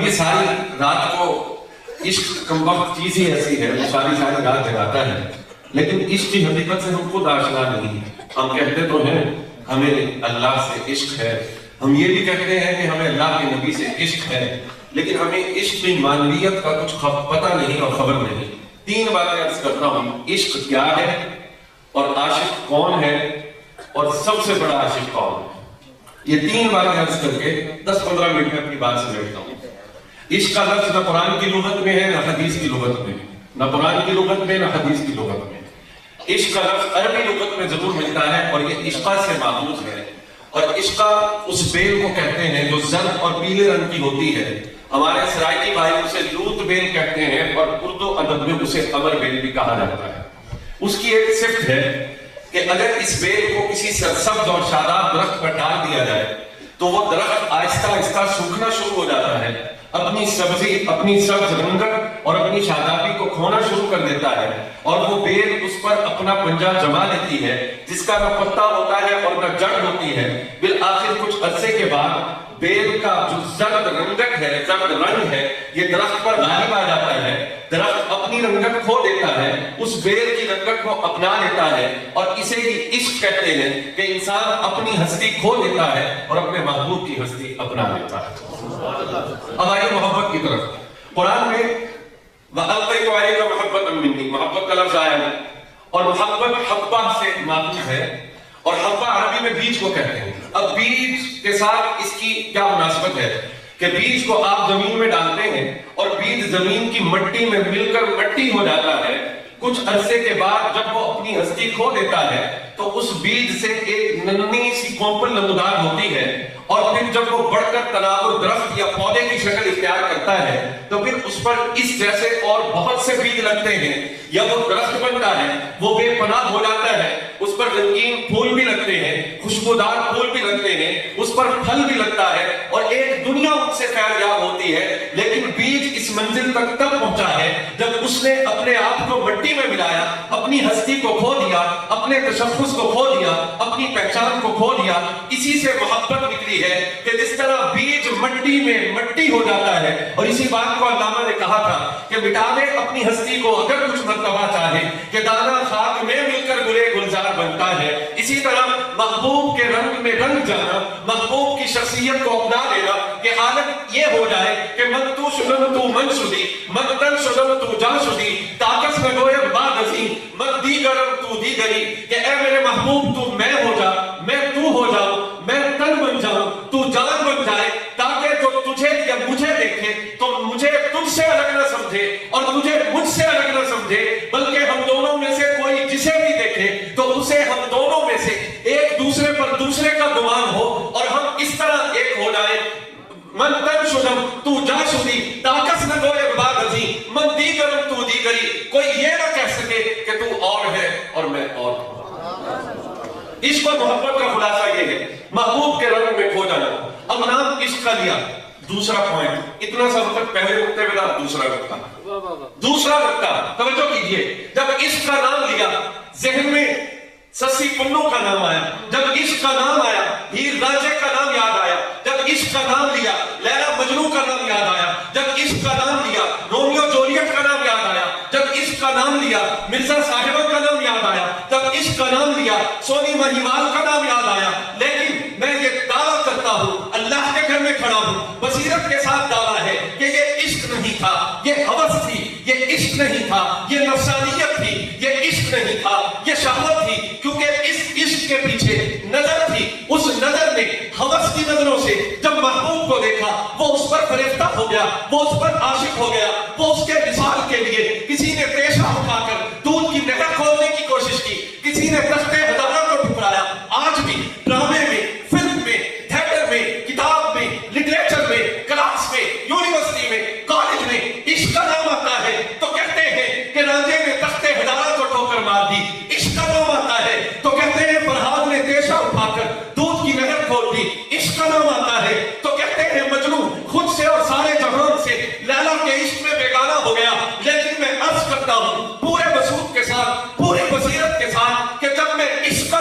اب یہ ساری رات کو عشق کم وقت چیز ہی ایسی ہے، وہ ساری رات جگاتا ہے، لیکن عشق کی حقیقت سے ہم خود آشنا نہیں ہیں۔ ہم کہتے تو ہیں ہمیں اللہ سے عشق ہے، ہم یہ بھی کہتے ہیں کہ ہمیں اللہ کے نبی سے عشق ہے، لیکن ہمیں عشق کی معنویت کا کچھ پتہ نہیں اور خبر نہیں۔ 3 باتیں عرض کرتا ہوں، عشق کیا ہے اور عاشق کون ہے اور سب سے بڑا عاشق کون ہے۔ یہ 3 باتیں عرض کر کے 10-15 منٹ میں اپنی بات سمیٹتا ہوں۔ عشق کا لفظ نہ قرآن کی لغت میں ہے نہ حدیث کی لغت میں، نہ قرآن کی لغت میں نہ حدیث کی لغت میں۔ عشق کا لفظ عربی لغت میں ضرور ملتا ہے اور یہ عشقہ سے ماخوذ ہے، اور عشقہ اس بیل کو کہتے ہیں جو زرد اور پیلے رنگ کی ہوتی ہے۔ ہمارے سرائیکی بھائی اسے لوت بیل کہتے ہیں اور اردو ادب میں اسے قمر بیل بھی کہا جاتا ہے۔ اس کی ایک صفت ہے کہ اگر اس بیل کو کسی سرسبز اور شاداب درخت پر ڈال دیا جائے تو وہ درخت آہستہ آہستہ سوکھنا شروع ہو جاتا ہے، اپنی سبزی، اپنی سبز رنگت اور اپنی شادابی کو کھونا شروع کر دیتا ہے، اور وہ بیل اس پر اپنا پنجہ جما لیتی ہے جس کا نہ پتا ہوتا ہے اور نہ جڑ ہوتی ہے۔ بالآخر کچھ عرصے کے بعد بیل کا جو زرد رنگت ہے، زرد رنگ ہے، یہ درخت پر غالب آ جاتا ہے، درخت اپنی رنگت کھو دیتا ہے، اس بیل کی رنگت کو اپنا لیتا ہے، اور اسے ہی عشق کہتے ہیں کہ انسان اپنی ہستی کھو دیتا ہے اور اپنے محبوب کی ہستی اپنا لیتا ہے۔ اب آئیے محبت کی طرف۔ قرآن میں وَأَلْقَيْتُ عَلَيْكَ مَحَبَّةً مِّنِّي، محبت کا لفظ آیا ہے، اور محبت حبہ سے ماخوذ ہے، اور حبہ عربی میں بیج کو کہتے ہیں۔ اب بیج کے ساتھ اس کی کیا مناسبت ہے کہ بیج کو آپ زمین میں ڈالتے ہیں اور بیج زمین کی مٹی میں مل کر مٹی ہو جاتا ہے، کچھ عرصے کے بعد جب وہ اپنی ہستی کھو دیتا ہے تو اس بیج سے ایک ننھی سی کومپل نمودار ہوتی ہے، اور پھر جب وہ بڑھ کر تناور درخت یا پودے کی شکل اختیار کرتا ہے تو پھر اس پر اس جیسے اور بہت سے بیج لگتے ہیں، یا وہ درخت بنتا ہے، وہ بے پناہ ہو جاتا ہے، اس پر رنگین پھول بھی لگتے ہیں، خوشبودار پھول بھی لگتے ہیں، اس پر پھل بھی لگتا ہے، اور ایک دنیا ان سے خیر یاب ہوتی ہے۔ لیکن بیج اس منزل تک تب پہنچا ہے جب اس نے اپنے آپ کو مٹی میں ملایا، اپنی ہستی کو کھو دیا، اپنے تشخص کو کھو دیا، اپنی پہچان کو کھو دیا۔ اسی سے محبت نکلی ہے کہ جس طرح بیج مٹی میں مٹی ہو جاتا ہے، اور اسی بات کو علامہ نے کہا تھا کہ مٹا دے اپنی ہستی کو اگر کچھ مرتبہ چاہے، کہ دانا خاک میں مل کر گلے گلزار بنتا ہے۔ اسی طرح محبوب کے رنگ میں رنگ جانا، محبوب کی شخصیت کو اپنا لینا، کہ حالت یہ ہو جائے کہ من تو شدم تو من شدی، من تن شدم تو جان شدی، طاقت میں گویا باد عظیم، من دیگرم تو دیگری، کہ اے میرے محبوب تو میں ہو جا، میں تو ہو جاؤں، میں تن بن جاؤں، تو جان بن جائے، تاکہ جو تجھے یا مجھے دیکھے تو مجھے تجھ سے الگ نہ سمجھے اور تجھے مجھ سے الگ نہ سمجھے، بلکہ ہم دونوں میں سے کوئی جسے بھی دیکھے تو اسے ہم دونوں میں سے ایک دوسرے پر دوسرے کا گمان ہو، اور ہم اس طرح ایک ہو جائیں۔ من تن شدم تو جا شدی، طاقت نہ گوئے باد عظیم، من دیگرم تو دیگری، کوئی یہ نہ کہہ سکے کہ تو اور ہے اور میں اور ہوں۔ عشق اور محبت کا خلاصہ یہ ہے، محبوب کے رنگ میں کھو جانا۔ اب نام عشق کا لیا، دوسرا پوائنٹ، اتنا سا وقت پہلے نقطے میں تھا، دوسرا نقطہ توجہ کیجئے۔ جب عشق کا نام لیا ذہن میں سسی پنو کا نام آیا، جب عشق کا نام آیا ہیر راجے کا نام یاد آیا، جب عشق کا نام لیا لیلا مجنو کا نام یاد آیا، جب عشق کا نام لیا رومیو جولیٹ کا نام یاد آیا، جب عشق کا نام لیا مرزا صاحبہ کا نام یاد آیا، جب عشق کا نام لیا سونی مہیوال کا نام یاد آیا۔ لیکن میں یہ دعویٰ کرتا ہوں، اللہ کے گھر میں کھڑا ہوں، بصیرت کے ساتھ دعویٰ ہے کہ یہ عشق نہیں تھا، یہ ہوس تھی، یہ عشق نہیں تھا، یہ نفسانیت تھی، یہ عشق نہیں تھا، یہ شہوت تھی، کیونکہ اس عشق کے پیچھے نظر تھی۔ اس نظر نے ہوس کی نظروں سے جب محبوب کو دیکھا، وہ اس پر فریفتہ ہو گیا، وہ اس پر عاشق ہو گیا، وہ اس کے وصال کے لیے کسی نے پیشہ اٹھا کر دودھ کی نہر کھولنے کی کوشش کی، کسی نے تخت ہزارہ کو ٹھکرایا۔ آج بھی ڈرامے میں، فلم میں، تھیٹر میں، کتاب میں، لٹریچر میں، کلاس میں، یونیورسٹی میں، کالج میں عشق کا نام آتا ہے تو کہتے ہیں کہ رانجھے نے تخت ہزارہ کو ٹھوکر مار دی، عشق کا نام آتا ہے تو کہتے ہیں فرہاد نے پیشہ اٹھا کر دودھ کی نہر کھول دی، عشق کا نام آتا ہے تو کہتے ہیں مجنو خود سے اور سارے جہان سے لیلا کے عشق میں بیگانہ ہو گیا۔ لیکن میں عرض کرتا ہوں پورے وسوخ کے ساتھ، پوری بصیرت کے ساتھ، کہ جب میں عشق کا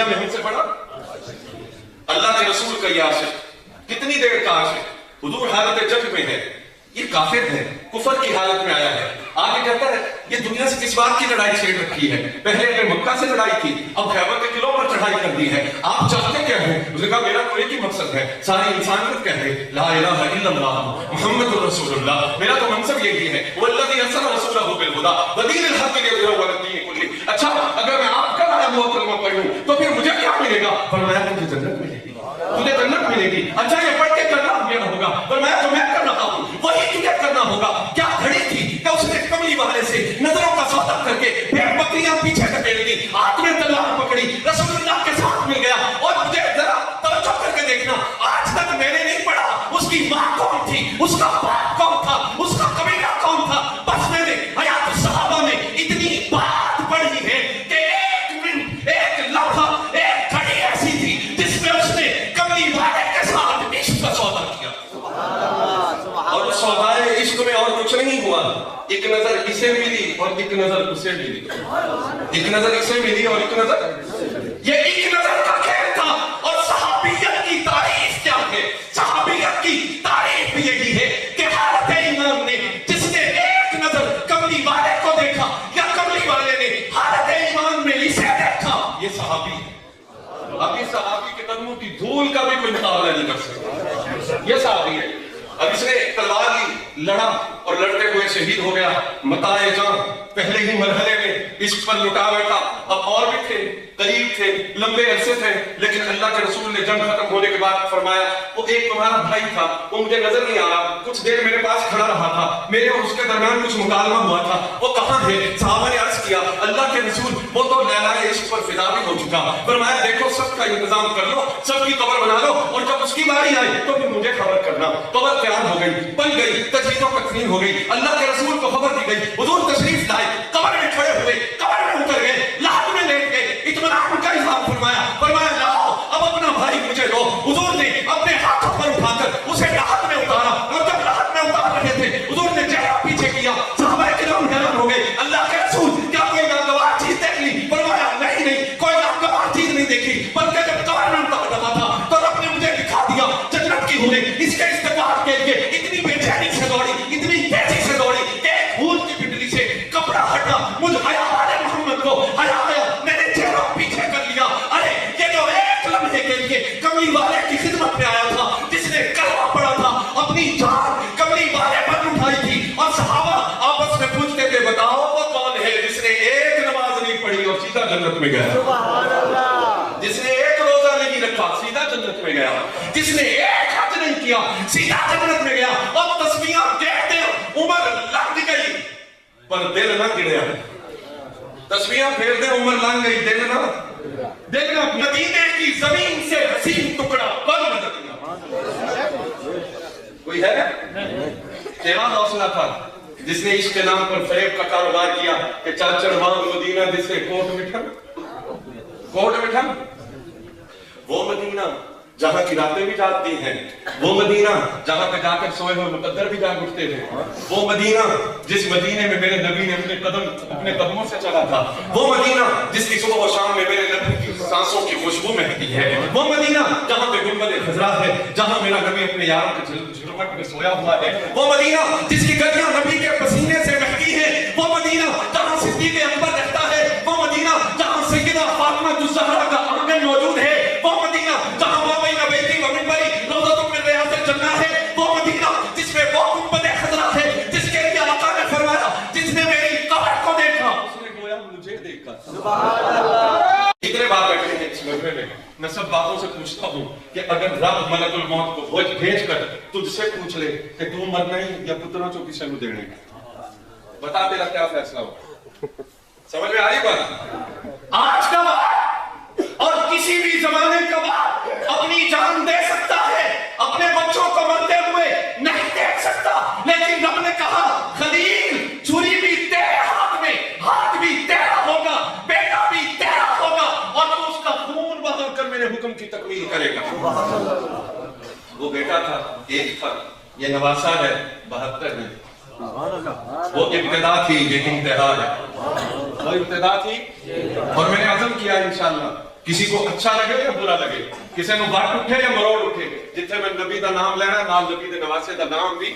دنیا میں ہم سے بڑا اللہ کے رسول کا یہ عاشق کتنی دیر کا عاشق حضور حالت جنگ میں ہے، یہ کافر ہے، کفر کی حالت میں آیا ہے، آگے کہتا ہے یہ دنیا سے کس بات کی لڑائی چھیڑ رکھی ہے؟ پہلے اگر مکہ سے لڑائی کی، اب خیبر کے قلعوں پر چڑھائی کر دی ہے، آپ چاہتے کیا ہیں؟ اس نے کہا میرا تو ایک ہی مقصد ہے، ساری انسانیت کہہ رہے لا الہ الا اللہ محمد رسول اللہ، میرا تو منصب یہی ہے والذی ارسل رسولہ بالہدی ودین الحق لیظہرہ علی الدین کلہ۔ اچھا اگر میں آپ کا لایا ہوا کلمہ پڑھ لوں تو پھر مجھے کیا ملے گا؟ فرمایا تجھے جنت ملے گی، تجھے جنت ملے گی۔ اچھا یہ پڑھ کے کرنا کیا ہوگا؟ فرمایا جو میں کر رہا ہوں وہی تجھے کرنا ہوگا۔ کیا گھڑی تھی کہ اس نے کملی والے سے نظروں کا سودا کر کے پھر بکریاں پیچھے دھکیل دی، ہاتھ میں تلوار پکڑی، رسول اللہ کے ساتھ مل گیا۔ اور مجھے ذرا توجہ کر کے دیکھنا، آج تک میں نے نہیں پڑھا اس کی ماں کون تھی، اس کا باپ کون تھا، اس کا قبیلہ کون تھا، بس میں نے حیات الصحابہ میں اتنی بات پڑھی ہے کہ ایک منٹ، ایک لمحہ، ایک گھڑی ایسی تھی جس میں اس نے کملی والے کے ساتھ عشق کا سودا کیا۔ اور سودائے عشق میں اور کچھ نہیں ہوا، ایک نظر اسے ملی اور ایک نظر اسے ملی، ایک نظر اسے ملی اور ایک نظر، یہ ایک نظر کا کھیل تھا۔ اور صحابیت کی تعریف کیا ہے؟ صحابیت کی تعریف یہی ہے کہ حالت ایمان نے جس نے ایک نظر کملی والے کو دیکھا یا کملی والے نے حالت ایمان میں اسے دیکھا، یہ صحابی ہے۔ اب اس صحابی کے قدموں کی دھول کا بھی کوئی مقابلہ نہیں کر سکتا، یہ صحابی ہے۔ اب اس نے تلوار لی، لڑا اور لڑتے ہوئے شہید ہو گیا۔ متاع جان پہلے ہی مرحلے میں عشق پر لٹا بیٹھا، اب اور بھی تھے، قریب تھے، لمبے عرصے تھے، لیکن اللہ کے رسول نے جنگ ختم ہونے کے بعد فرمایا وہ ایک تمہارا بھائی تھا، وہ مجھے نظر نہیں آ رہا، کچھ دیر میرے پاس کھڑا رہا تھا، میرے اور اس کے درمیان کچھ مکالمہ ہوا تھا، وہ کہاں ہے؟ صحابہ نے عرض کیا اللہ کے رسول وہ تو لیلائے عشق پر فدا بھی ہو چکا۔ فرمایا دیکھو سب کا انتظام کر لو، سب کی قبر بنا لو، اور جب اس کی باری آئی تو پھر مجھے خبر کرنا۔ قبر تیار ہو گئی، بن گئی، تجہیز و تکفین ہو گئی، اللہ کے رسول کو خبر دی گئی، حضور تشریف لائے، قبر میں کھڑے ہوئے، قبر میں اتر گئے، لحد میں لیٹ گئے، اطمینان کا اظہار فرمایا، فرمایا لاؤ اب اپنا بھائی مجھے دو۔ حضور نے اپنے ہاتھوں پر اٹھا کر اسے لحد میں اتارا، اور جب لحد میں اتار رہے تھے حضور نے چہرہ پیچھے کیا، صحابہ کرام حیران ہو گئے، اللہ کے رسول کیا کوئی ناگوار چیز دیکھ لی؟ فرمایا نہیں کوئی ناگوار چیز نہیں دیکھی، بلکہ جب قبر میں اتار رہا تھا تو رب نے مجھے دکھا دیا جنت کی حوریں اس کے استقبال کے لیے اتنی بے چینی سے دوڑی، اتنی تیزی سے دوڑی کہ ایک پھول کی پنڈلی سے کپڑا ہٹا، مجھ حیا والے محمد کو حیا آیا، میں نے چہرہ پیچھے کر لیا۔ ارے یہ جو ایک لمحے کے لیے کملی والے کی خدمت میں آیا تھا، جس نے کلمہ پڑھا تھا، اپنی جان کملی والے پر اٹھائی تھی، اور صحابہ آپس میں پوچھتے تھے بتاؤ وہ کون ہے جس نے ایک نماز نہیں پڑھی اور سیدھا جنت میں گیا؟ سبحان اللہ۔ جس نے ایک روزہ نہیں رکھا سیدھا جنت میں گیا، جس نے ایک حج نہیں کیا سیدھا جنت میں گیا۔ اور تسبیحاں کہتے ہیں عمر لنگ گئی پر دل نہ گریا، تسبیحاں پھیرتے عمر لنگ گئی دل نہ، مدینے کی زمین سے حسین ٹکڑا پر مدینہ۔ کوئی ہے؟ تیرا حوصلہ تھا جس نے عشق کے نام پر فریب کا کاروبار کیا کہ چاچڑ وان مدینہ جس سے کوٹ مٹھن، وہ مدینہ جہاں کی راتیں بھی جاگتی ہیں، وہ مدینہ جہاں پہ جا کر سوئے ہوئے مقدر بھی جاگ اٹھتے تھے، وہ مدینہ جس مدینے میں میرے نبی نے اپنے قدموں سے چلا تھا، وہ مدینہ جس کی صبح و شام میں میرے نبی کی سانسوں کی خوشبو مہکتی ہے، وہ مدینہ جہاں پہ گنبد خضرا ہے، جہاں میرا نبی اپنے یاروں کے جھرمٹ میں سویا ہوا ہے، وہ مدینہ جس کی گلیاں نبی کے پسینے سے مہکی ہے، وہ مدینہ جہاں صدیق اکبر رہتا ہے، وہ مدینہ جہاں سیدہ فاطمہ الزہرا کا آنگن موجود ہے، وہ مدینہ جہاں وہ مدینہ جس میں وہ گنبد خضرا ہے جس کے لیے آقا نے فرمایا جس نے میری قبر کو دیکھا اس نے گویا مجھے دیکھا۔ سبحان اللہ۔ اتنے بات بیٹھے ہیں اس مجمع میں، میں سب باتوں سے پوچھتا ہوں کہ اگر رب ملک الموت کو بھیج کر تجھ سے پوچھ لے کہ تو مرنا ہی یا پتروں چو کسے کو دینے، بتا تیرا کیا فیصلہ ہو؟ سمجھ میں آ رہی بات؟ آج کا بعد اور کسی بھی زمانے کا بعد اپنی جان دے سکتا ہے، اپنے بچوں کو مرتے ہوئے نہیں دیکھ سکتا، لیکن رب نے کہا خلیل چھری بھی تیرے ہاتھ میں، ہاتھ بھی تیرا ہوگا، بیٹا بھی تیرا ہوگا، اور تو اس کا خون بہا کر میرے حکم کی تکمیل کرے گا۔ وہ بیٹا تھا ایک تھا، یہ نواسا ہے 72 میں، وہ ابتدا تھی یہ انتہا ہے، وہ ابتدا تھی اور میں نے عزم کیا انشاءاللہ کسی کو اچھا لگے یا برا لگے, کسی نو وٹ اٹھے یا مروڑ اٹھے, جتھے میں نبی دا نام لینا نال نبی دے نواسے دا نام بھی,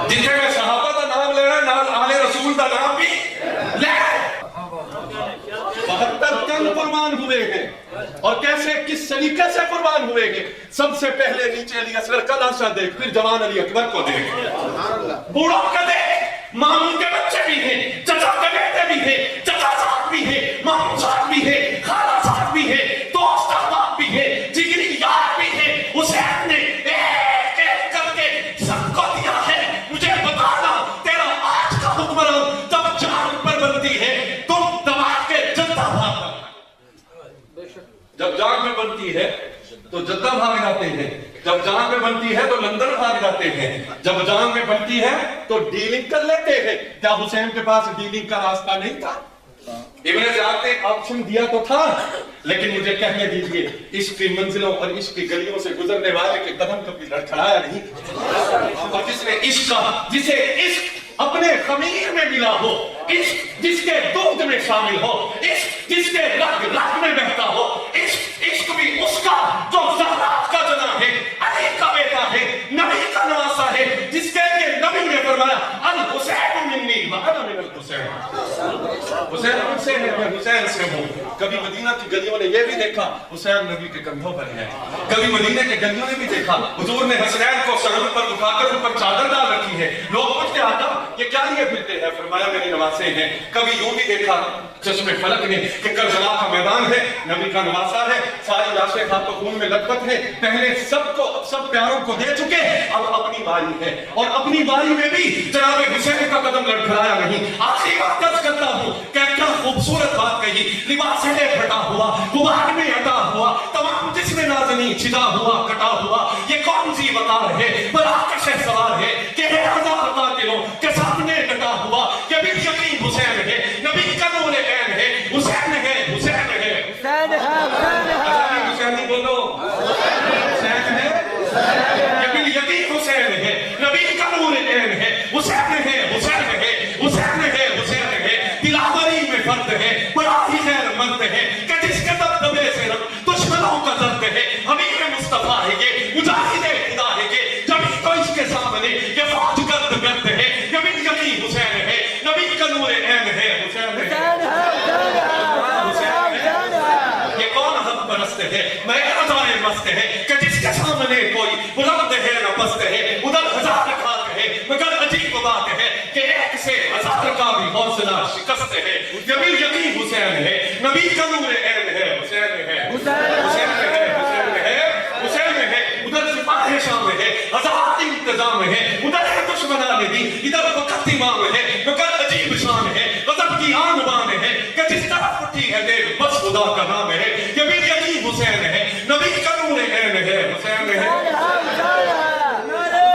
جتھے میں صحابہ دا نام لینا نال آل رسول دا نام بھی لینا. 72 تن قربان ہوئے ہیں, اور کیسے کس طریقے سے قربان ہوئے ہیں. سب سے پہلے نیچے علی اصغر کا لاشا دیکھ, پھر جوان علی اکبر کو دیکھ, بوڑھوں کا دیکھ, ماموں کے بچے بھی ہیں, چچا کے بیٹے بھی ہیں, چچا صاحب بھی ہیں, ماموں صاحب بھی ہیں, خالہ صاحب بھی ہیں, دوست احباب بھی ہیں, جگری یار بھی ہیں. حسین نے ایک ایک کر کے سب کو دیا ہے. مجھے بتانا تیرا آج کا حکمران جب جان پر بنتی ہے تم دبا کے جدہ بھاگنا, جب جان میں بنتی ہے تو جدہ بھاگ جاتے ہیں, جب جان میں بنتی ہے تو لندن بھاگ جاتے ہیں, جب جان میں بنتی ہے تو ڈیلنگ کر لیتے ہیں. کیا حسین کے پاس ڈیلنگ کا راستہ نہیں تھا؟ ابن زیاد نے آپشن دیا تو تھا, لیکن مجھے کہنے دیجئے عشق کی منزلوں اور عشق کی گلیوں سے گزرنے والے کے قدم کبھی لڑکھڑایا نہیں. اور جس نے عشق کا, جسے عشق اپنے خمیر میں ملا ہو, عشق جس کے دودھ میں شامل ہو, عشق جس کے رگ رگ میں بہتا ہو, عشق بھی اس کا جو زہرات کا جنا ہے, علی کا بیٹا ہے, نبی کا نواسا ہے, جس کے لیے نبی نے فرمایا الحسین منی وانا من الحسین. حسین مجھ سے ہے, میں حسین سے ہوں. کبھی مدینہ کی گلیوں نے یہ بھی دیکھا حسین نبی کے کندھوں پر ہے, کبھی مدینہ کے گلیوں نے بھی دیکھا حضور نے حسنین کو سرحد پر اٹھا کر اوپر چادر ڈال رکھی ہے. لوگ پوچھتے آقا یہ کیا لیے پھرتے ہیں؟ فرمایا میرے نواسے ہیں. کبھی یوں بھی دیکھا چشم فلک نے کہ کربلا کا میدان ہے, نبی کا نواسا ہے, ساری لاشیں خاک و خون میں لطپت ہے, پہلے سب پیاروں کو دے چکے, اب اپنی باری ہے, اور اپنی باری میں بھی جناب حسین کا قدم لڑکھڑایا نہیں. آخری بات درج کرتا ہوں کہ کیا خوبصورت بات کہی, لباس سے پھٹا ہوا, غبار میں اٹا ہوا, تمام جسم نازنی چھدا ہوا کٹا ہوا, یہ کون سی وقار ہے, براکش سوار ہے کہ 1000 قاتلوں کے سامنے ڈٹا ہوا, کہ بھی یقین حسین ہے, نبی کا نور عین ہے, حسین ہے, حسین ہے, حسین ہے, حسین ہے, حسینی بولو, حسین ہے, کہ بھی یقین حسین ہے, نبی کا نور عین ہے, حسین ہے, حسین ہے, حسین ہے, حسین ہے, دلاوری میں فرد ہے, بڑا ہی خیر مند ہے, کہ جس کے دبدبے سے دشمنوں کا درد ہے, امیر مصطفیٰ ہے یہ, مجاہد خدا ہے یہ, جب تو اس کے سامنے یہ فوج گرد گرد ہے, نبی یقین حسین ہے, نبی کا نور عین ہے, حسین ہے, یہ کون حق پرست ہے, میں ادائے مست ہے, کہ جس کے سامنے کوئی بلند ہے نہ پست ہے, ادھر 1000 خاک ہے, مگر عجیب بات ہے کہ 1 سے 1000 کا بھی حوصلہ شکست ہے, نبی یقین حسین ہے, نبی کا نور عین ہے, حسین ہے, حسین ہے, حسین ہے, حسین ہے, ادھر سپاہ شام ہے, 1000 انتظام ہے, ادھر ہے دشمنان دی, ادھر وقت امام